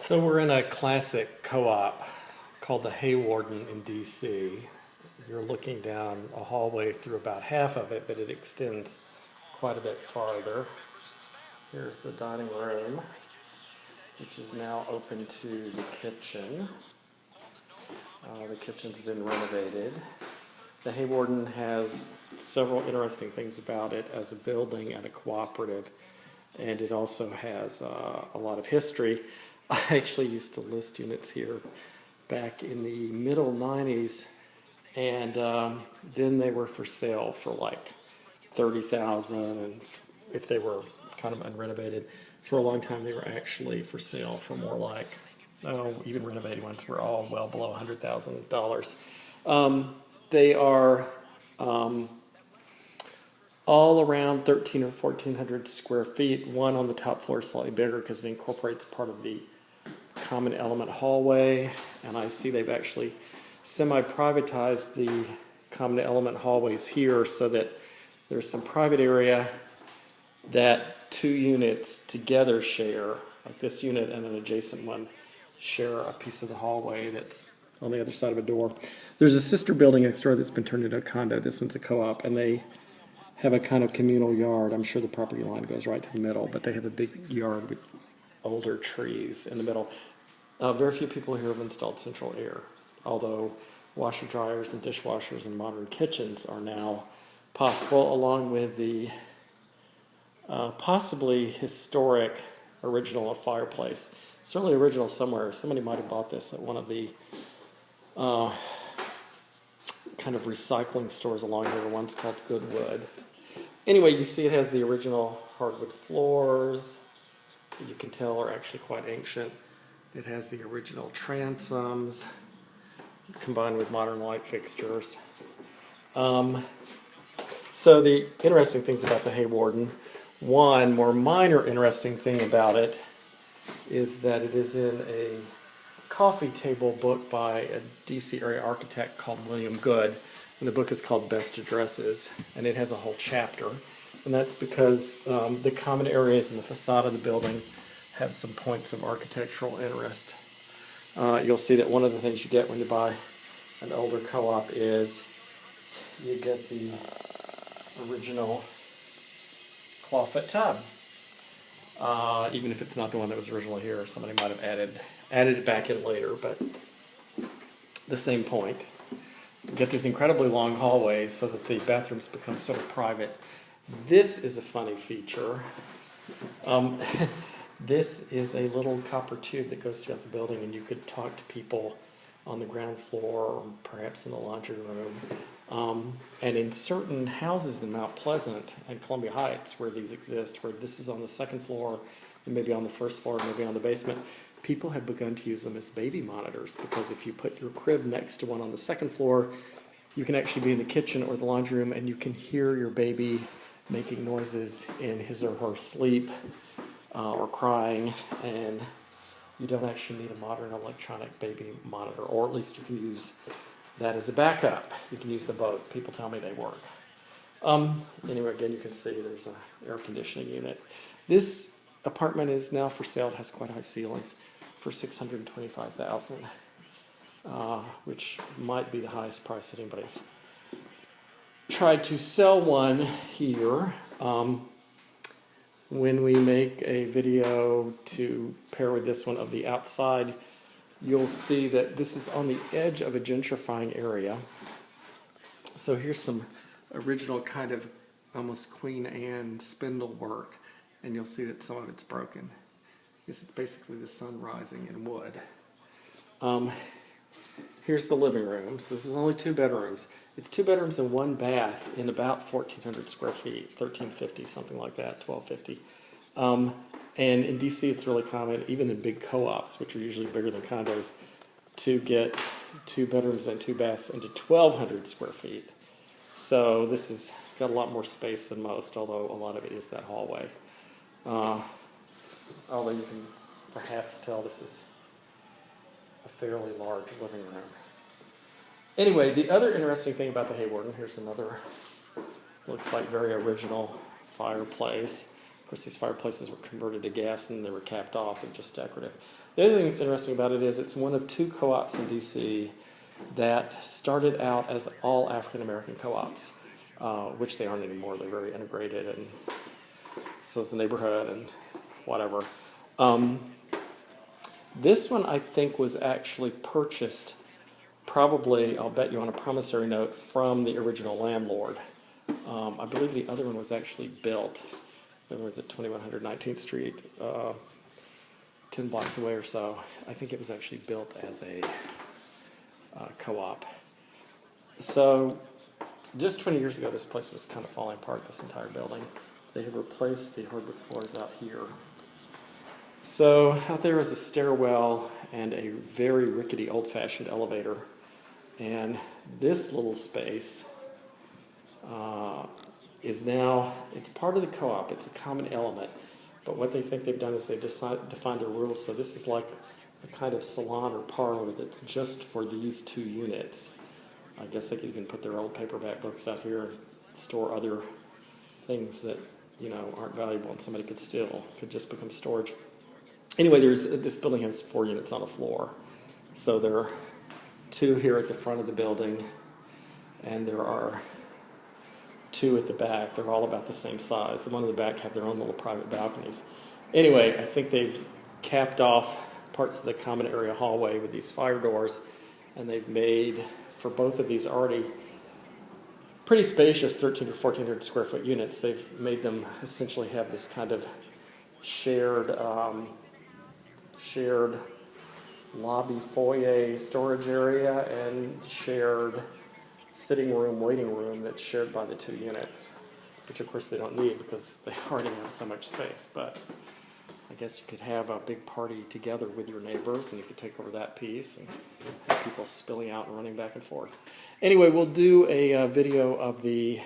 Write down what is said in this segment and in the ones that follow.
So we're in a classic co-op called the Haywarden in DC. You're looking down a hallway through about half of it, but it extends quite a bit farther. Here's the dining room, which is now open to the kitchen. The kitchen's been renovated. The Haywarden has several interesting things about it as a building and a cooperative, and it also has a lot of history. I actually used to list units here back in the middle 90s, and then they were for sale for like $30,000, and if they were kind of unrenovated, for a long time they were actually for sale for more like, even renovated ones were all well below $100,000. They are all around 1,300 or 1,400 square feet. One on the top floor is slightly bigger because it incorporates part of the common element hallway, and I see they've actually semi-privatized the common element hallways here so that there's some private area that two units together share, like this unit and an adjacent one share a piece of the hallway that's on the other side of a door. There's a sister building next door that's been turned into a condo. This one's a co-op, and they have a kind of communal yard. I'm sure the property line goes right to the middle, but they have a big yard with older trees in the middle. Very few people here have installed central air, although washer dryers and dishwashers and modern kitchens are now possible, along with the possibly historic original fireplace. Certainly original somewhere. Somebody might have bought this at one of the kind of recycling stores along here. One's called Goode. Anyway, you see it has the original hardwood floors that you can tell are actually quite ancient. It has the original transoms combined with modern light fixtures. So the interesting things about the Haywarden, one more minor interesting thing about it is that it is in a coffee table book by a DC area architect called James Goode, and the book is called Best Addresses, and it has a whole chapter, and that's because the common areas in the facade of the building have some points of architectural interest. You'll see that one of the things you get when you buy an older co-op is you get the original clawfoot tub. Even if it's not the one that was originally here, somebody might have added it back in later, but the same point. You get these incredibly long hallways so that the bathrooms become sort of private. This is a funny feature. This is a little copper tube that goes throughout the building, and you could talk to people on the ground floor or perhaps in the laundry room. And in certain houses in Mount Pleasant and Columbia Heights where these exist, where this is on the second floor and maybe on the first floor, maybe on the basement, people have begun to use them as baby monitors, because if you put your crib next to one on the second floor, you can actually be in the kitchen or the laundry room and you can hear your baby making noises in his or her sleep or crying, and you don't actually need a modern electronic baby monitor, or at least you can use that as a backup. You can use them both. People tell me they work. Anyway, again, you can see there's an air conditioning unit. This apartment is now for sale. It has quite high ceilings for $625,000, which might be the highest price that anybody's tried to sell one here. When we make a video to pair with this one of the outside, you'll see that this is on the edge of a gentrifying area. So here's some original kind of almost Queen Anne spindle work, and you'll see that some of it's broken. This is basically the sun rising in wood. Here's the living room. So this is only 2 bedrooms. It's 2 bedrooms and 1 bath in about 1,400 square feet, 1,350, something like that, 1,250. And in DC, it's really common, even in big co-ops, which are usually bigger than condos, to get 2 bedrooms and 2 baths into 1,200 square feet. So this has got a lot more space than most, although a lot of it is that hallway. Although you can perhaps tell this is a fairly large living room. Anyway, the other interesting thing about the Haywarden, here's another, looks like very original fireplace. Of course, these fireplaces were converted to gas and they were capped off and just decorative. The other thing that's interesting about it is it's one of 2 co-ops in D.C. that started out as all African-American co-ops, which they aren't anymore. They're very integrated, and so is the neighborhood and whatever. This one, I think, was actually purchased, probably, I'll bet you on a promissory note, from the original landlord. I believe the other one was actually built. The other one's at 2100 19th Street, 10 blocks away or so. I think it was actually built as a co-op. So just 20 years ago, this place was kind of falling apart, this entire building. They have replaced the hardwood floors out here. So out there is a stairwell and a very rickety old-fashioned elevator. And this little space is now, it's part of the co-op, it's a common element. But what they think they've done is they've defined their rules. So this is like a kind of salon or parlor that's just for these 2 units. I guess they could even put their old paperback books out here and store other things that, you know, aren't valuable and somebody could steal. Could just become storage. Anyway, this building has 4 units on the floor. So there are 2 here at the front of the building, and there are 2 at the back. They're all about the same size. The one in the back have their own little private balconies. Anyway, I think they've capped off parts of the common area hallway with these fire doors, and they've made, for both of these already pretty spacious 1,300 or 1,400 square foot units, they've made them essentially have this kind of shared lobby foyer storage area and shared sitting room, waiting room that's shared by the 2 units, which of course they don't need because they already have so much space. But I guess you could have a big party together with your neighbors, and you could take over that piece and have people spilling out and running back and forth. Anyway, we'll do a video of the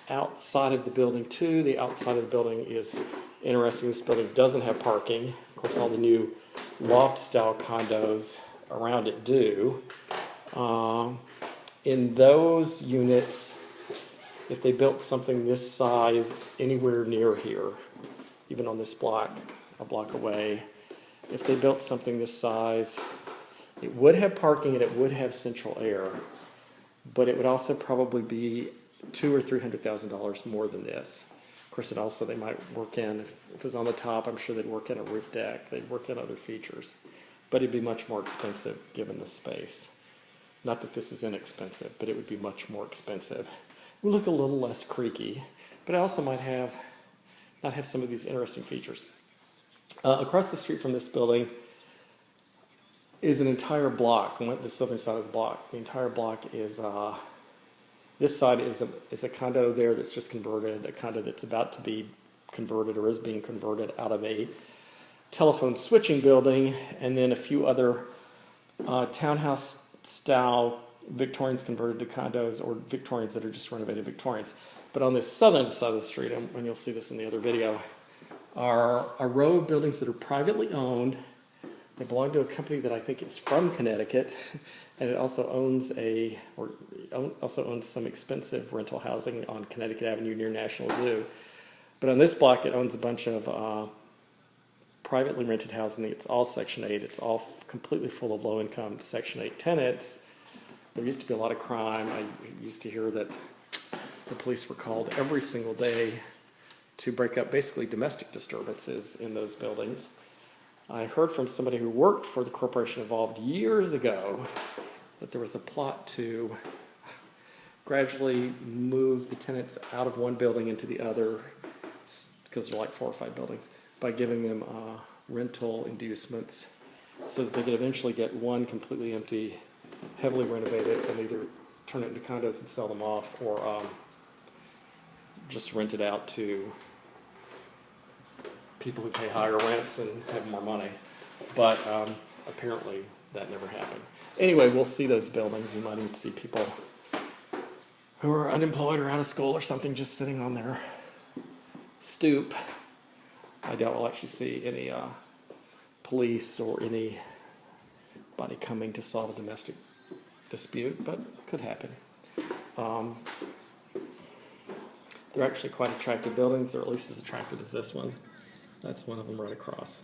outside of the building too. The outside of the building is interesting. This building doesn't have parking. Of course, all the new loft-style condos around it do. In those units, if they built something this size anywhere near here, even on this block, a block away, if they built something this size, it would have parking and it would have central air, but it would also probably be $200,000 or $300,000 more than this. Of course, it also, they might work in, if it was on the top, I'm sure they'd work in a roof deck, they'd work in other features, but it'd be much more expensive given the space. Not that this is inexpensive, but it would be much more expensive. It would look a little less creaky, but it also might not have some of these interesting features. Across the street from this building is an entire block, the southern side of the block. The entire block is, this side is a condo there that's just converted, a condo that's about to be converted or is being converted out of a telephone switching building, and then a few other townhouse style Victorians converted to condos, or Victorians that are just renovated Victorians. But on this southern side of the street, and you'll see this in the other video, are a row of buildings that are privately owned. They belong to a company that I think is from Connecticut, and it also owns some expensive rental housing on Connecticut Avenue near National Zoo. But on this block, it owns a bunch of privately rented housing. It's all Section 8. It's all completely full of low-income Section 8 tenants. There used to be a lot of crime. I used to hear that the police were called every single day to break up basically domestic disturbances in those buildings. I heard from somebody who worked for the corporation involved years ago that there was a plot to gradually move the tenants out of one building into the other, because there are like 4 or 5 buildings, by giving them rental inducements so that they could eventually get one completely empty, heavily renovated, and either turn it into condos and sell them off, or just rent it out to people who pay higher rents and have more money. But apparently that never happened. Anyway, we'll see those buildings. We might even see people who are unemployed or out of school or something just sitting on their stoop. I doubt we'll actually see any police or anybody coming to solve a domestic dispute, but it could happen. They're actually quite attractive buildings. They're at least as attractive as this one. That's one of them right across.